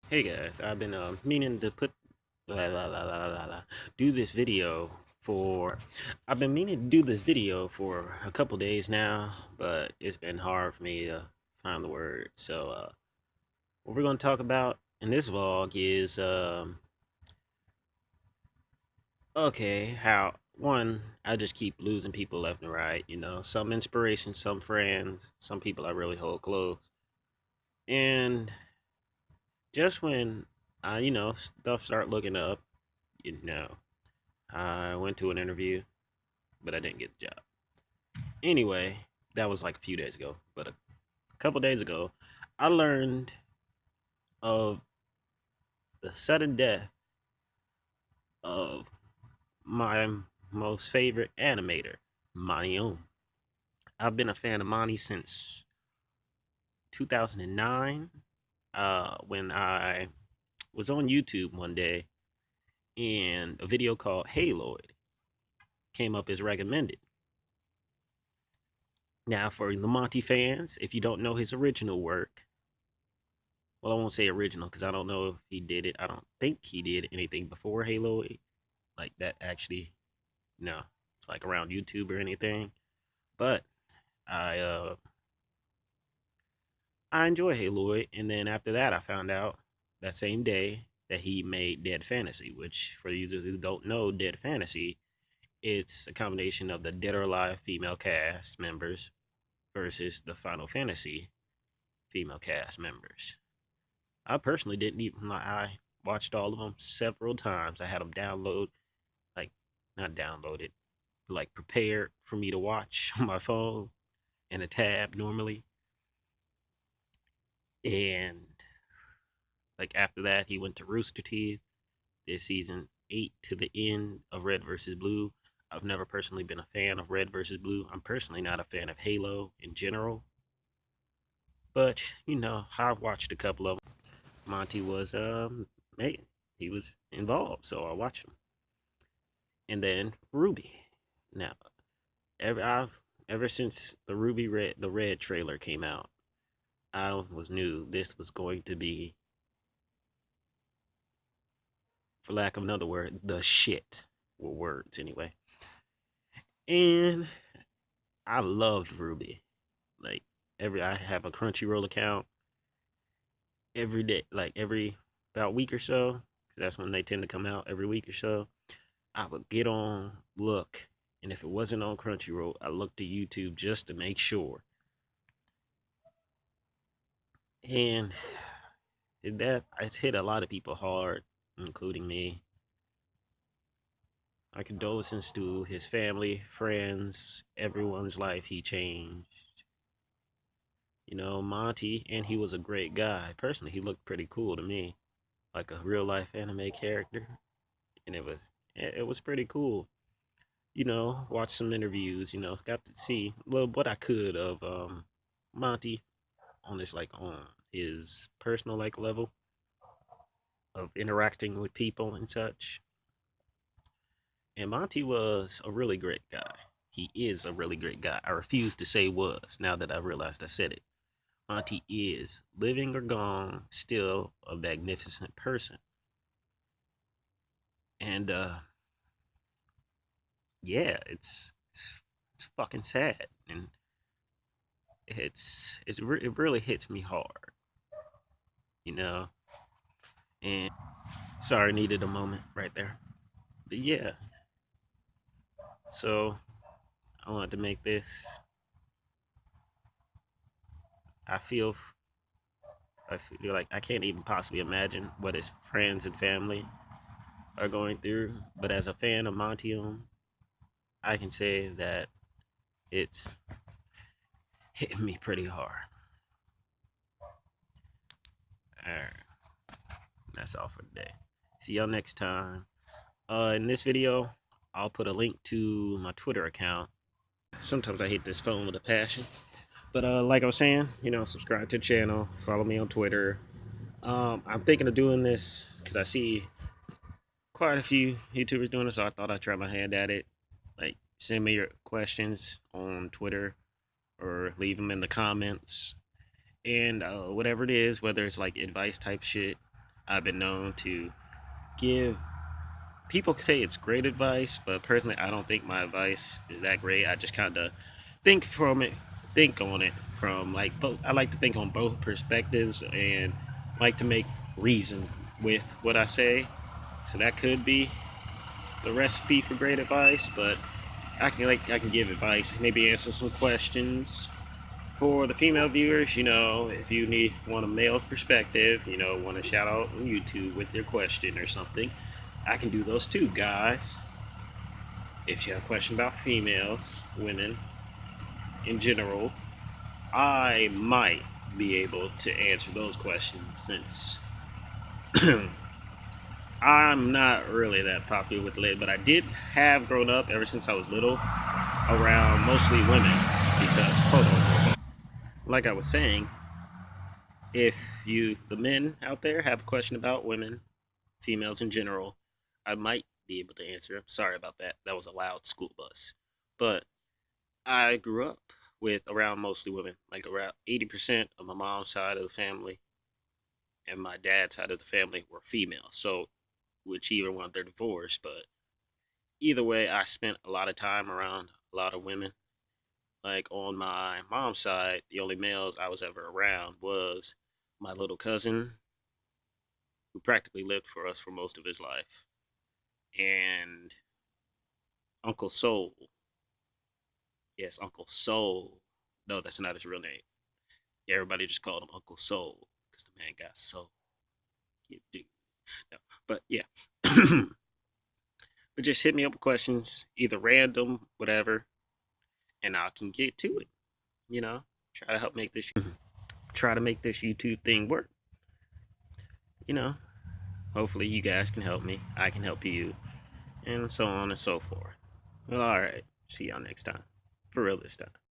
Hey guys, I've been meaning to do this video for. I've been meaning to do this video for a couple days now, but it's been hard for me to find the word. So, what we're going to talk about in this vlog is okay, how one I just keep losing people left and right. You know, some inspiration, some friends, some people I really hold close, and just when stuff start looking up, you know. I went to an interview, but I didn't get the job. Anyway, that was like a few days ago. But a couple days ago, I learned of the sudden death of my most favorite animator, Monty Oum. I've been a fan of Monty since 2009 when I was on YouTube one day and a video called Hey Lloyd came up as recommended. Now, for the Monty fans, if you don't know his original work, well, I won't say original because I don't know if he did it. I don't think he did anything before Halo, like that actually, no, it's like around YouTube or anything. But I uh I enjoy Halo, and then after that, I found out that same day that he made Dead Fantasy, which for users who don't know Dead Fantasy, it's a combination of the Dead or Alive female cast members versus the Final Fantasy female cast members. I personally didn't even. I watched all of them several times. I had them download, like not downloaded, like prepared for me to watch on my phone in a tab normally. And like after that, he went to Rooster Teeth. This season 8 to the end of Red versus Blue. I've never personally been a fan of Red versus Blue. I'm personally not a fan of Halo in general. But, I watched a couple of them. Monty was hey, he was involved, so I watched him. And then Ruby. Now, ever since the Red trailer came out, I was knew this was going to be, for lack of another word, the shit. With words anyway. And I loved Ruby. Like I have a Crunchyroll account every day, like every about week or so. That's when they tend to come out every week or so. I would get on, look, and if it wasn't on Crunchyroll, I looked to YouTube just to make sure. And it's hit a lot of people hard, including me. My condolences to his family, friends, everyone's life he changed. Monty, and he was a great guy. Personally, he looked pretty cool to me, like a real life anime character, and it was pretty cool. Watch some interviews. Got to see what I could of Monty on his personal like level of interacting with people and such. And Monty was a really great guy. He is a really great guy. I refuse to say was now that I realized I said it. Monty is, living or gone, still a magnificent person. And yeah, it's fucking sad, and it really hits me hard, you know. And sorry, needed a moment right there. But yeah, so I wanted to make this. I feel I feel like I can't even possibly imagine what his friends and family are going through. But as a fan of Monty Oum, I can say that it's hit me pretty hard. All right, that's all for today. See y'all next time. In this video, I'll put a link to my Twitter account. Sometimes I hate this phone with a passion. But like I was saying, subscribe to the channel, follow me on Twitter. I'm thinking of doing this because I see quite a few YouTubers doing it, so I thought I'd try my hand at it. Like, send me your questions on Twitter or leave them in the comments. And whatever it is, whether it's like advice type shit, I've been known to give. People say it's great advice, but personally, I don't think my advice is that great. I just kind of think from it, think on it from like both. I like to think on both perspectives and like to make reason with what I say. So that could be the recipe for great advice, but I can give advice, maybe answer some questions for the female viewers. If you want a male's perspective, want to shout out on YouTube with your question or something, I can do those too, guys. If you have a question about females, women in general, I might be able to answer those questions since I'm not really that popular with lit, but I did have grown up ever since I was little around mostly women because hold on. Like I was saying, if the men out there have a question about women, females in general, I might be able to answer them. Sorry about that. That was a loud school bus. But I grew up with around mostly women, like around 80% of my mom's side of the family and my dad's side of the family were female. So, which either one they're divorced, but either way, I spent a lot of time around a lot of women. Like on my mom's side, the only males I was ever around was my little cousin, who practically lived for us for most of his life, and Uncle Soul. Yes, Uncle Soul. No, that's not his real name. Everybody just called him Uncle Soul because the man got soul. Yeah, dude. No, but yeah. But just hit me up with questions, either random, whatever, and I can get to it. You know, try to help make this try to make this YouTube thing work. You know, hopefully you guys can help me. I can help you, and so on and so forth. Well, all right. See y'all next time. For real this time.